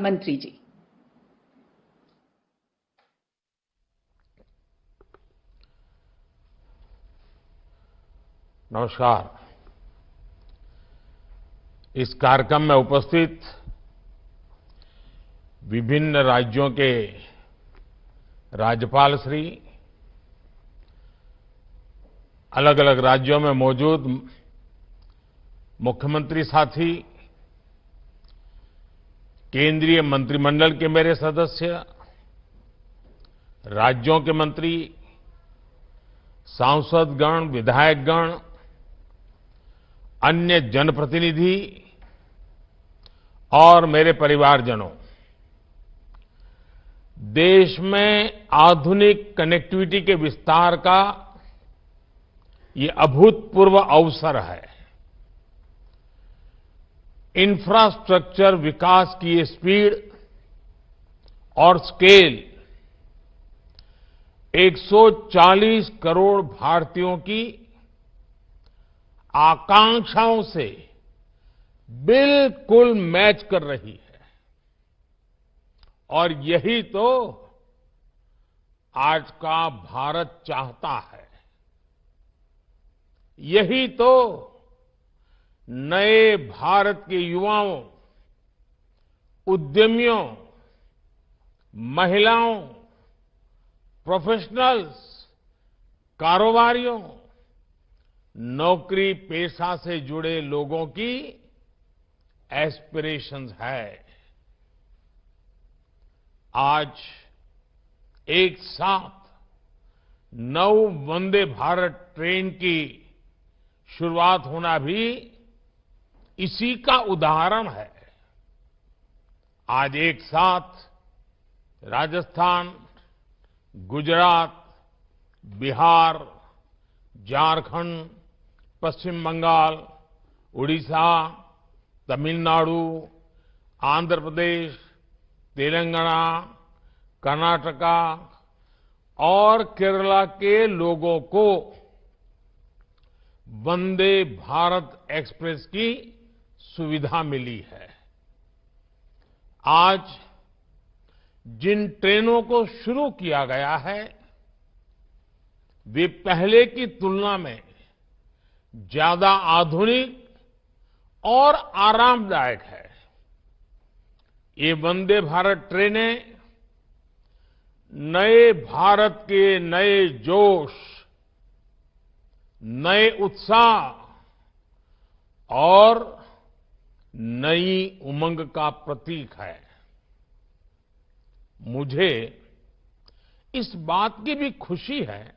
मंत्री जी। नमस्कार। इस कार्यक्रम में उपस्थित विभिन्न राज्यों के राज्यपाल श्री, अलग अलग राज्यों में मौजूद मुख्यमंत्री साथी, केंद्रीय मंत्रिमंडल के मेरे सदस्य, राज्यों के मंत्री, सांसदगण, विधायकगण, अन्य जनप्रतिनिधि और मेरे परिवारजनों, देश में आधुनिक कनेक्टिविटी के विस्तार का ये अभूतपूर्व अवसर है। इंफ्रास्ट्रक्चर विकास की ये स्पीड और स्केल 140 करोड़ भारतीयों की आकांक्षाओं से बिल्कुल मैच कर रही है और यही तो आज का भारत चाहता है। यही तो नए भारत के युवाओं, उद्यमियों, महिलाओं, प्रोफेशनल्स, कारोबारियों, नौकरी पेशा से जुड़े लोगों की एस्पिरेशंस है। आज एक साथ 9 वंदे भारत ट्रेन की शुरुआत होना भी इसी का उदाहरण है। आज एक साथ राजस्थान, गुजरात, बिहार, झारखंड, पश्चिम बंगाल, उड़ीसा, तमिलनाडु, आंध्र प्रदेश, तेलंगाना, कर्नाटका और केरला के लोगों को वंदे भारत एक्सप्रेस की सुविधा मिली है। आज जिन ट्रेनों को शुरू किया गया है वे पहले की तुलना में ज्यादा आधुनिक और आरामदायक है। ये वंदे भारत ट्रेनें नए भारत के नए जोश, नए उत्साह और नई उमंग का प्रतीक है। मुझे इस बात की भी खुशी है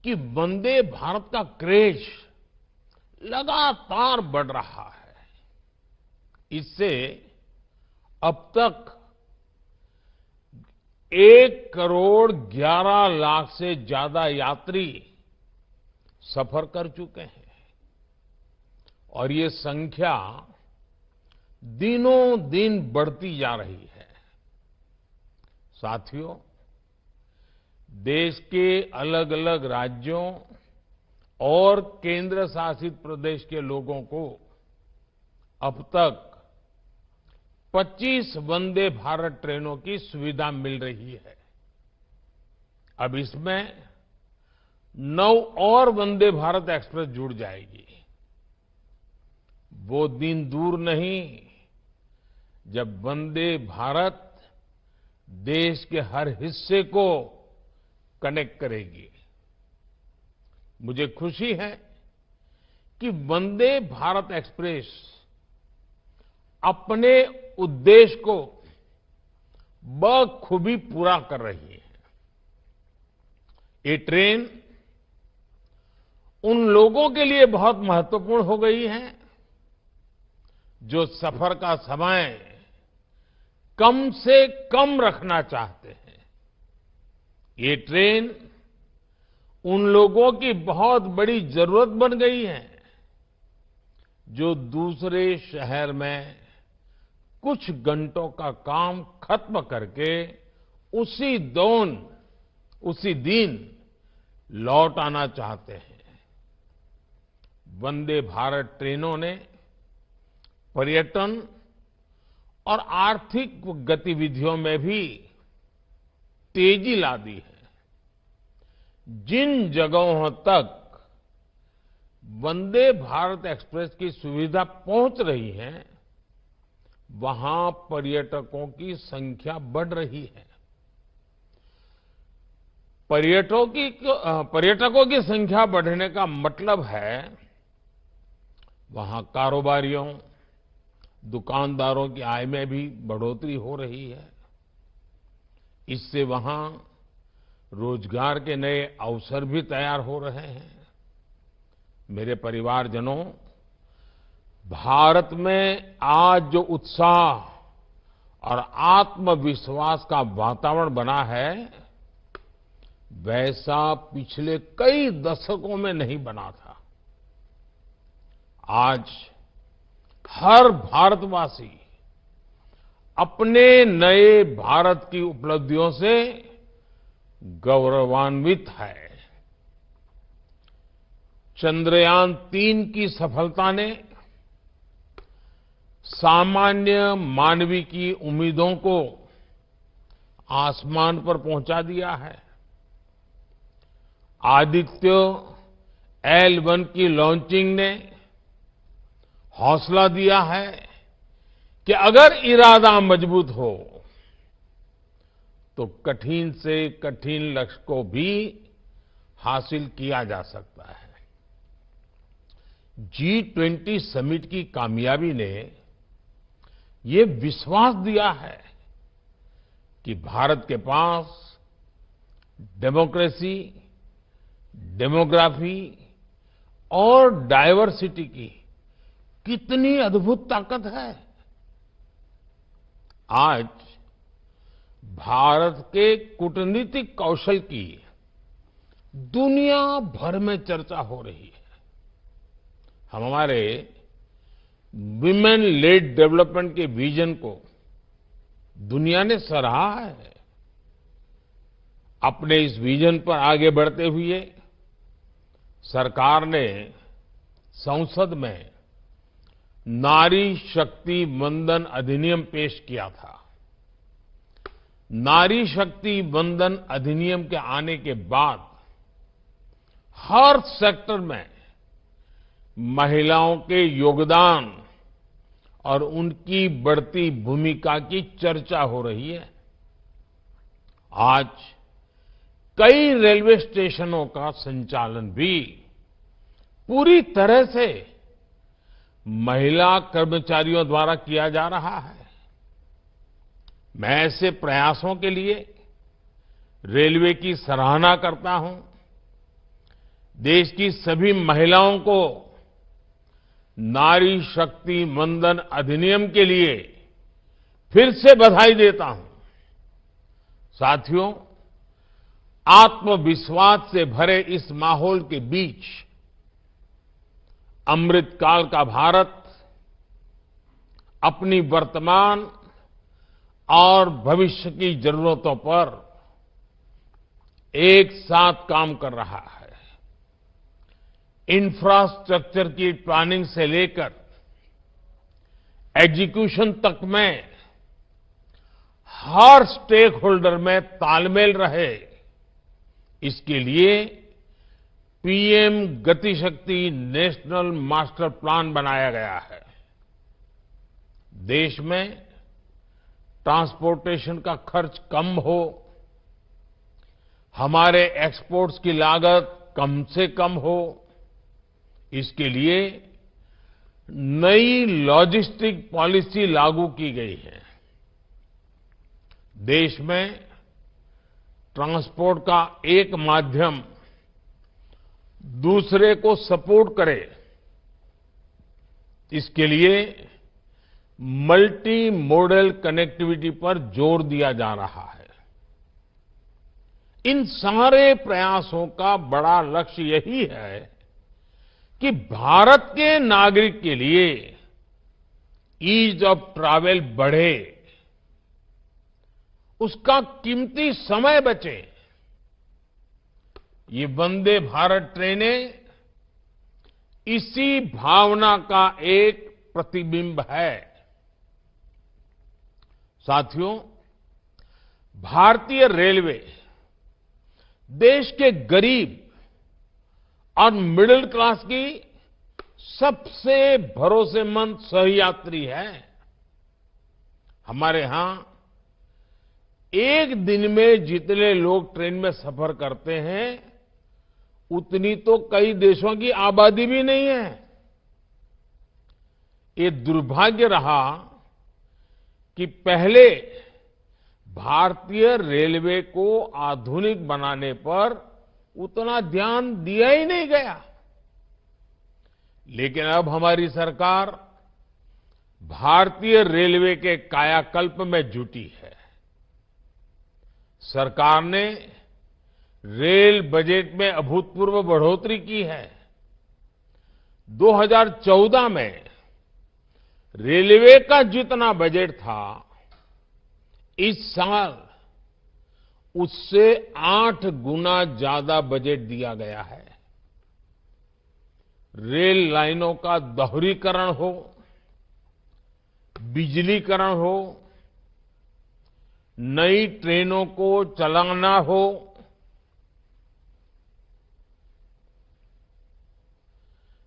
कि वंदे भारत का क्रेज लगातार बढ़ रहा है। इससे अब तक 1,11,00,000 से ज्यादा यात्री सफर कर चुके हैं और ये संख्या दिनों दिन बढ़ती जा रही है। साथियों, देश के अलग अलग राज्यों और केंद्र शासित प्रदेश के लोगों को अब तक 25 वंदे भारत ट्रेनों की सुविधा मिल रही है। अब इसमें 9 और वंदे भारत एक्सप्रेस जुड़ जाएगी। वो दिन दूर नहीं जब वंदे भारत देश के हर हिस्से को कनेक्ट करेगी। मुझे खुशी है कि वंदे भारत एक्सप्रेस अपने उद्देश्य को बखूबी पूरा कर रही है। ये ट्रेन उन लोगों के लिए बहुत महत्वपूर्ण हो गई है जो सफर का समय कम से कम रखना चाहते हैं। ये ट्रेन उन लोगों की बहुत बड़ी जरूरत बन गई है जो दूसरे शहर में कुछ घंटों का काम खत्म करके उसी दिन लौट आना चाहते हैं। वंदे भारत ट्रेनों ने पर्यटन और आर्थिक गतिविधियों में भी तेजी ला दी है। जिन जगहों तक वंदे भारत एक्सप्रेस की सुविधा पहुंच रही है, वहां पर्यटकों की संख्या बढ़ रही है। पर्यटकों की संख्या बढ़ने का मतलब है वहां कारोबारियों, दुकानदारों की आय में भी बढ़ोतरी हो रही है। इससे वहां रोजगार के नए अवसर भी तैयार हो रहे हैं। मेरे परिवारजनों, भारत में आज जो उत्साह और आत्मविश्वास का वातावरण बना है, वैसा पिछले कई दशकों में नहीं बना था। आज हर भारतवासी अपने नए भारत की उपलब्धियों से गौरवान्वित है। चंद्रयान-3 की सफलता ने सामान्य मानवी की उम्मीदों को आसमान पर पहुंचा दिया है। आदित्य L1 की लॉन्चिंग ने हौसला दिया है कि अगर इरादा मजबूत हो तो कठिन से कठिन लक्ष्य को भी हासिल किया जा सकता है। G20 समिट की कामयाबी ने ये विश्वास दिया है कि भारत के पास डेमोक्रेसी, डेमोग्राफी और डायवर्सिटी की कितनी अद्भुत ताकत है। आज भारत के कूटनीतिक कौशल की दुनिया भर में चर्चा हो रही है। हम हमारे विमेन लेड डेवलपमेंट के विजन को दुनिया ने सराहा है। अपने इस विजन पर आगे बढ़ते हुए सरकार ने संसद में नारी शक्ति वंदन अधिनियम पेश किया था। नारी शक्ति वंदन अधिनियम के आने के बाद हर सेक्टर में महिलाओं के योगदान और उनकी बढ़ती भूमिका की चर्चा हो रही है। आज कई रेलवे स्टेशनों का संचालन भी पूरी तरह से महिला कर्मचारियों द्वारा किया जा रहा है। मैं ऐसे प्रयासों के लिए रेलवे की सराहना करता हूं। देश की सभी महिलाओं को नारी शक्ति वंदन अधिनियम के लिए फिर से बधाई देता हूं। साथियों, आत्मविश्वास से भरे इस माहौल के बीच अमृतकाल का भारत अपनी वर्तमान और भविष्य की जरूरतों पर एक साथ काम कर रहा है। इंफ्रास्ट्रक्चर की प्लानिंग से लेकर एग्जीक्यूशन तक में हर स्टेक होल्डर में तालमेल रहे, इसके लिए पीएम गति शक्ति नेशनल मास्टर प्लान बनाया गया है। देश में ट्रांसपोर्टेशन का खर्च कम हो, हमारे एक्सपोर्ट्स की लागत कम से कम हो, इसके लिए नई लॉजिस्टिक पॉलिसी लागू की गई है। देश में ट्रांसपोर्ट का एक माध्यम दूसरे को सपोर्ट करे, इसके लिए मल्टी मॉडल कनेक्टिविटी पर जोर दिया जा रहा है। इन सारे प्रयासों का बड़ा लक्ष्य यही है कि भारत के नागरिक के लिए ईज ऑफ ट्रैवल बढ़े, उसका कीमती समय बचे। ये वंदे भारत ट्रेनें इसी भावना का एक प्रतिबिंब है। साथियों, भारतीय रेलवे देश के गरीब और मिडिल क्लास की सबसे भरोसेमंद सहयात्री है। हमारे यहां एक दिन में जितने लोग ट्रेन में सफर करते हैं, उतनी तो कई देशों की आबादी भी नहीं है। ये दुर्भाग्य रहा कि पहले भारतीय रेलवे को आधुनिक बनाने पर उतना ध्यान दिया ही नहीं गया। लेकिन अब हमारी सरकार भारतीय रेलवे के कायाकल्प में जुटी है। सरकार ने रेल बजट में अभूतपूर्व बढ़ोतरी की है। 2014 में रेलवे का जितना बजट था, इस साल उससे 8 गुना ज्यादा बजट दिया गया है। रेल लाइनों का दोहरीकरण हो, बिजलीकरण हो, नई ट्रेनों को चलाना हो,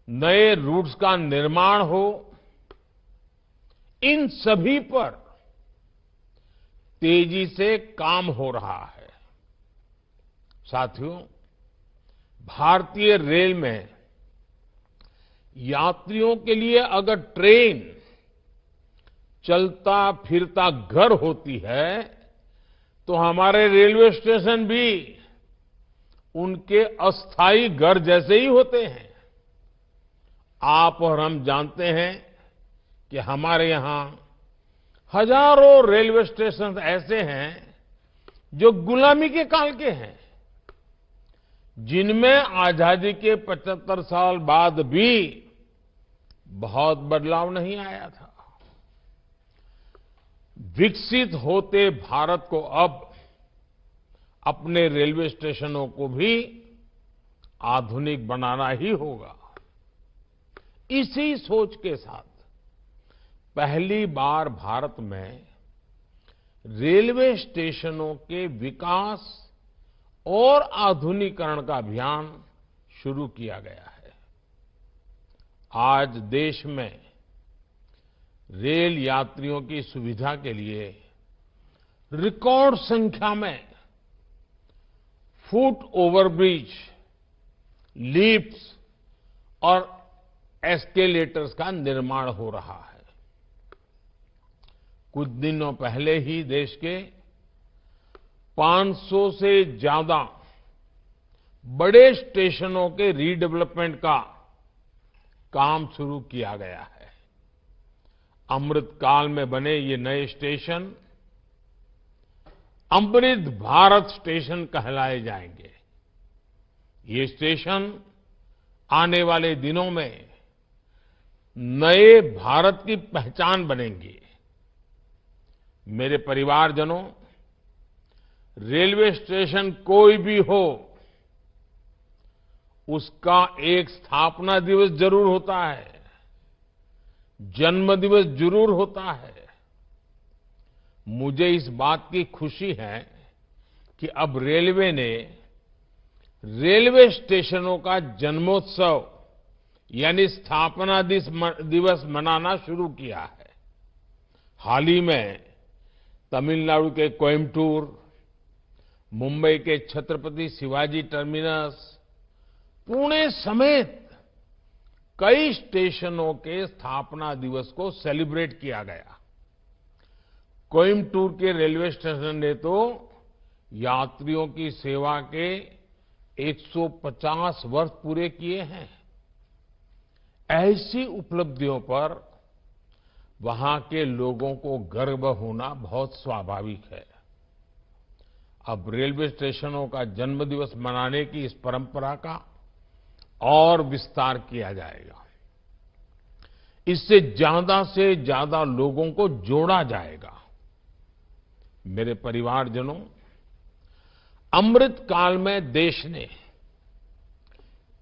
नए रूट्स का निर्माण हो, इन सभी पर तेजी से काम हो रहा है। साथियों, भारतीय रेल में यात्रियों के लिए अगर ट्रेन चलता फिरता घर होती है, तो हमारे रेलवे स्टेशन भी उनके अस्थायी घर जैसे ही होते हैं। आप और हम जानते हैं कि हमारे यहां हजारों रेलवे स्टेशन ऐसे हैं जो गुलामी के काल के हैं, जिनमें आजादी के 75 साल बाद भी बहुत बदलाव नहीं आया था। विकसित होते भारत को अब अपने रेलवे स्टेशनों को भी आधुनिक बनाना ही होगा। इसी सोच के साथ पहली बार भारत में रेलवे स्टेशनों के विकास और आधुनिकीकरण का अभियान शुरू किया गया है। आज देश में रेल यात्रियों की सुविधा के लिए रिकॉर्ड संख्या में फुट ओवरब्रिज, लिफ्ट्स और एस्केलेटर्स का निर्माण हो रहा है। कुछ दिनों पहले ही देश के 500 से ज्यादा बड़े स्टेशनों के रीडेवलपमेंट का काम शुरू किया गया है। अमृत काल में बने ये नए स्टेशन अमृत भारत स्टेशन कहलाए जाएंगे। ये स्टेशन आने वाले दिनों में नए भारत की पहचान बनेंगे। मेरे परिवारजनों, रेलवे स्टेशन कोई भी हो, उसका एक स्थापना दिवस जरूर होता है, जन्म दिवस जरूर होता है। मुझे इस बात की खुशी है कि अब रेलवे ने रेलवे स्टेशनों का जन्मोत्सव यानी स्थापना दिवस मनाना शुरू किया है। हाल ही में तमिलनाडु के कोयम्बटूर, मुंबई के छत्रपति शिवाजी टर्मिनस, पुणे समेत कई स्टेशनों के स्थापना दिवस को सेलिब्रेट किया गया। कोयम्बटूर के रेलवे स्टेशन ने तो यात्रियों की सेवा के 150 वर्ष पूरे किए हैं। ऐसी उपलब्धियों पर वहां के लोगों को गर्व होना बहुत स्वाभाविक है। अब रेलवे स्टेशनों का जन्मदिवस मनाने की इस परंपरा का और विस्तार किया जाएगा। इससे ज्यादा से ज्यादा लोगों को जोड़ा जाएगा। मेरे परिवारजनों, अमृत काल में देश ने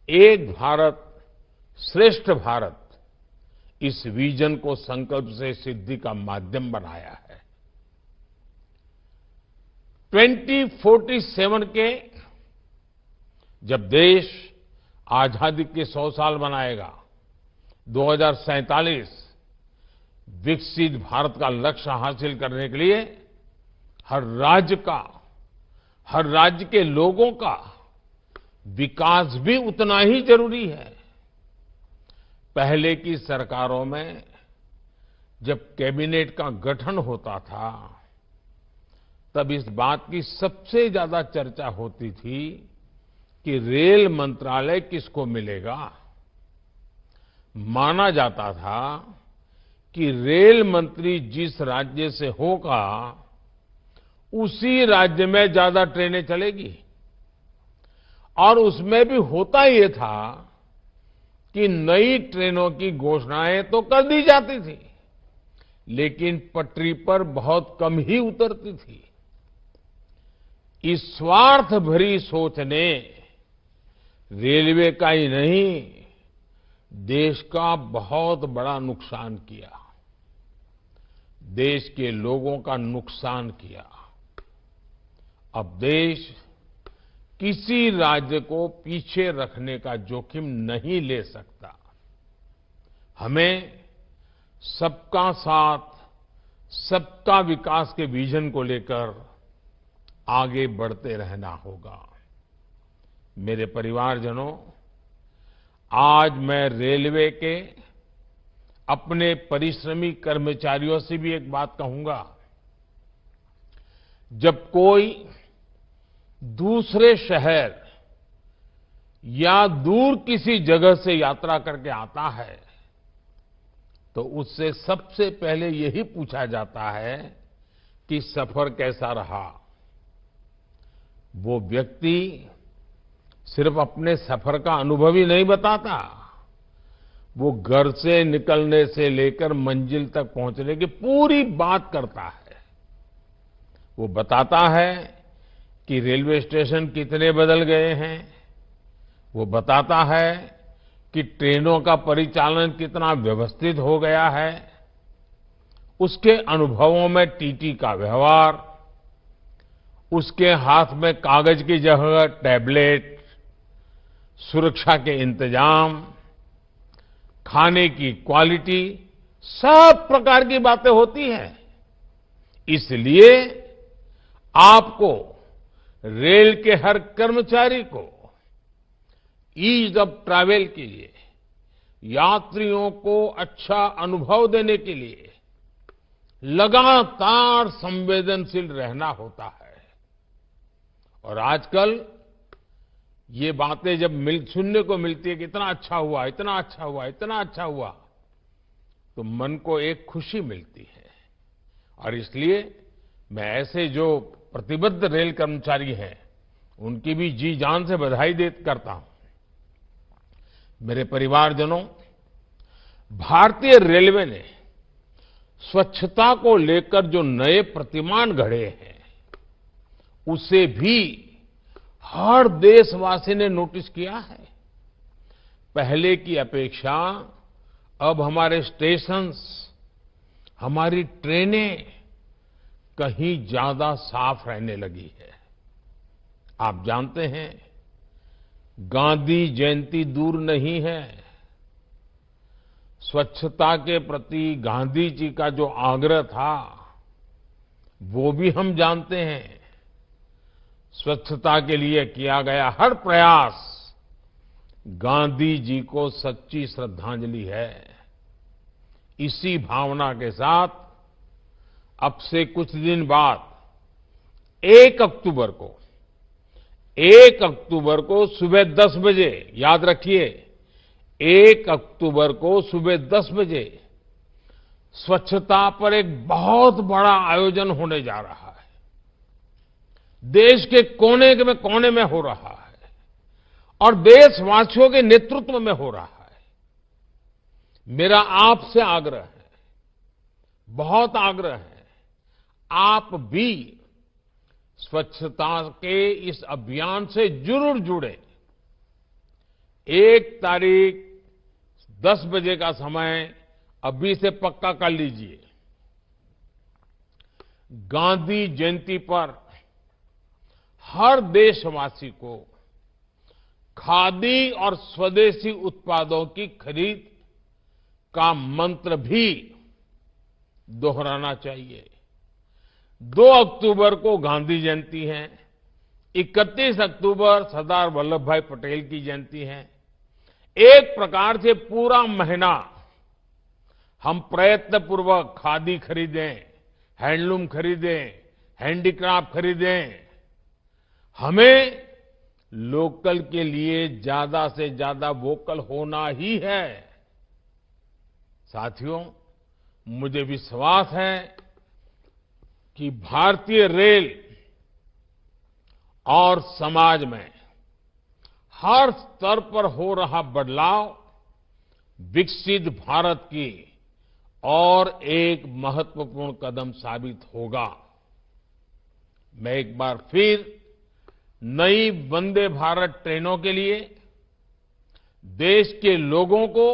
एक भारत श्रेष्ठ भारत इस विजन को संकल्प से सिद्धि का माध्यम बनाया है। 2047 के जब देश आजादी के 100 साल मनाएगा, 2047 विकसित भारत का लक्ष्य हासिल करने के लिए हर राज्य के लोगों का विकास भी उतना ही जरूरी है। पहले की सरकारों में जब कैबिनेट का गठन होता था, तब इस बात की सबसे ज्यादा चर्चा होती थी कि रेल मंत्रालय किसको मिलेगा। माना जाता था कि रेल मंत्री जिस राज्य से होगा, उसी राज्य में ज्यादा ट्रेनें चलेगी। और उसमें भी होता ये था कि नई ट्रेनों की घोषणाएं तो कर दी जाती थी, लेकिन पटरी पर बहुत कम ही उतरती थी। इस स्वार्थ भरी सोच ने रेलवे का ही नहीं, देश का बहुत बड़ा नुकसान किया, देश के लोगों का नुकसान किया। अब देश किसी राज्य को पीछे रखने का जोखिम नहीं ले सकता। हमें सबका साथ, सबका विकास के विजन को लेकर आगे बढ़ते रहना होगा। मेरे परिवारजनों, आज मैं रेलवे के अपने परिश्रमी कर्मचारियों से भी एक बात कहूंगा। जब कोई दूसरे शहर या दूर किसी जगह से यात्रा करके आता है, तो उससे सबसे पहले यही पूछा जाता है कि सफर कैसा रहा। वो व्यक्ति सिर्फ अपने सफर का अनुभव ही नहीं बताता, वो घर से निकलने से लेकर मंजिल तक पहुंचने की पूरी बात करता है। वो बताता है कि रेलवे स्टेशन कितने बदल गए हैं, वो बताता है कि ट्रेनों का परिचालन कितना व्यवस्थित हो गया है। उसके अनुभवों में टीटी का व्यवहार, उसके हाथ में कागज की जगह टैबलेट, सुरक्षा के इंतजाम, खाने की क्वालिटी, सब प्रकार की बातें होती हैं। इसलिए आपको, रेल के हर कर्मचारी को ईज ऑफ ट्रैवल के लिए, यात्रियों को अच्छा अनुभव देने के लिए लगातार संवेदनशील रहना होता है। और आजकल ये बातें जब सुनने को मिलती है कि इतना अच्छा हुआ, इतना अच्छा हुआ, इतना अच्छा हुआ, तो मन को एक खुशी मिलती है। और इसलिए मैं ऐसे जो प्रतिबद्ध रेल कर्मचारी हैं, उनकी भी जी जान से बधाई करता हूं। मेरे परिवारजनों, भारतीय रेलवे ने स्वच्छता को लेकर जो नए प्रतिमान गढ़े हैं, उसे भी हर देशवासी ने नोटिस किया है। पहले की अपेक्षा अब हमारे स्टेशंस, हमारी ट्रेनें कहीं ज्यादा साफ रहने लगी है। आप जानते हैं, गांधी जयंती दूर नहीं है। स्वच्छता के प्रति गांधी जी का जो आग्रह था, वो भी हम जानते हैं। स्वच्छता के लिए किया गया हर प्रयास गांधी जी को सच्ची श्रद्धांजलि है। इसी भावना के साथ अब से कुछ दिन बाद 1 अक्टूबर को सुबह 10 बजे, याद रखिए, 1 अक्टूबर को सुबह 10 बजे स्वच्छता पर एक बहुत बड़ा आयोजन होने जा रहा है। देश के कोने में हो रहा है और देशवासियों के नेतृत्व में हो रहा है। मेरा आपसे आग्रह है, बहुत आग्रह है, आप भी स्वच्छता के इस अभियान से जरूर जुड़े। 1 तारीख 10 बजे का समय अभी से पक्का कर लीजिए। गांधी जयंती पर हर देशवासी को खादी और स्वदेशी उत्पादों की खरीद का मंत्र भी दोहराना चाहिए। 2 अक्टूबर को गांधी जयंती है, 31 अक्टूबर सरदार वल्लभ भाई पटेल की जयंती है। एक प्रकार से पूरा महीना हम प्रयत्नपूर्वक खादी खरीदें, हैंडलूम खरीदें, हैंडीक्राफ्ट खरीदें। हमें लोकल के लिए ज्यादा से ज्यादा वोकल होना ही है। साथियों, मुझे विश्वास है कि भारतीय रेल और समाज में हर स्तर पर हो रहा बदलाव विकसित भारत की और एक महत्वपूर्ण कदम साबित होगा। मैं एक बार फिर नई वंदे भारत ट्रेनों के लिए देश के लोगों को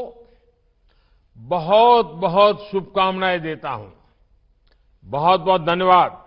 बहुत बहुत शुभकामनाएं देता हूं। बहुत बहुत धन्यवाद।